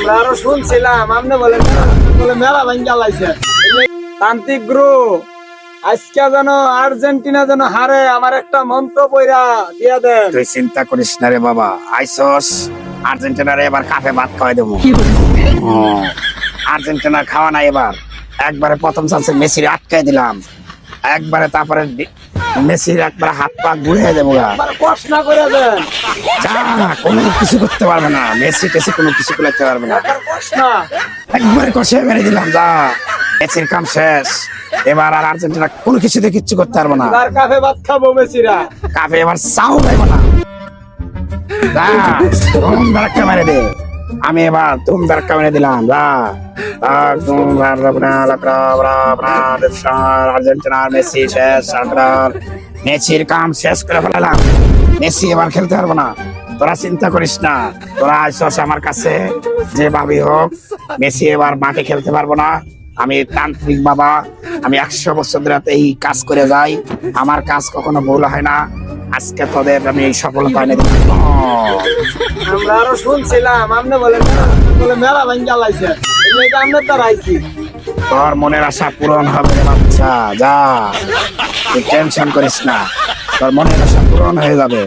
আমরা আরো শুনছিলাম আপনি বলে মেলা ভাঙ্গা লাইছে তান্ত্রিক গুরু আজকে যেন আর্জেন্টিনা যেন হারে আমার একটা মন্ত্র পয়রা দিয়া দেন। তুই চিন্তা করিস না রে বাবা, আইসস আর্জেন্টিনারে এবার কাফে ভাত খাওয়াই দেবো। আর্জেন্টিনা খাওয়া না এবার, একবারে প্রথম চান্সে মেসির আটকাই দিলাম, একবারে তারপরে মেসির একবারে হাত পা ঘুরে দেবো। প্রশ্ন করে দেন, যা কোনো কিছু করতে পারবে না, মেসি টেসি কোনো কিছু করতে পারবে না, প্রশ্ন একবারে কষে মেরে দিলাম। যা মেসির কাম শেষ, এবার আর আর্জেন্টিনা কোনো কিছুতে কিচ্ছু করতে পারবো না। তার কাফে ভাত খাবো মেসিরা, কাফে এবার চাও পাইবো না। যা ধুম ধাক্কা মেরে দে, আমি এবার ধুম ধাক্কা মেরে দিলাম। যা আর্জেন্টিনার মেসি শেষ, মেসির কাম শেষ করে ফেলালাম। মেসি এবার খেলতে পারবো না, তোরা চিন্তা করিস না। তোরা আসছ আমার কাছে যে ভাবি হোক, মেসি এবার মাঠে খেলতে পারবো না। আমি তান্ত্রিক বাবা, আমি 100 বছর ধরে এই কাজ করে যাই, আমার কাজ কখনো ভুল হয় না। আজকে তোদের আমি এই সফলতা এনে দিলাম। আমরা আরো শুনছিলাম আপনি বলে মেলা ভাঙ্গা লাইছে আমরা তো রাইছি। তোর মনের আশা পূরণ হবে রে বাচ্চা, যা তুই টেনশন করিস না, তোর মনের আশা পূরণ হয়ে যাবে।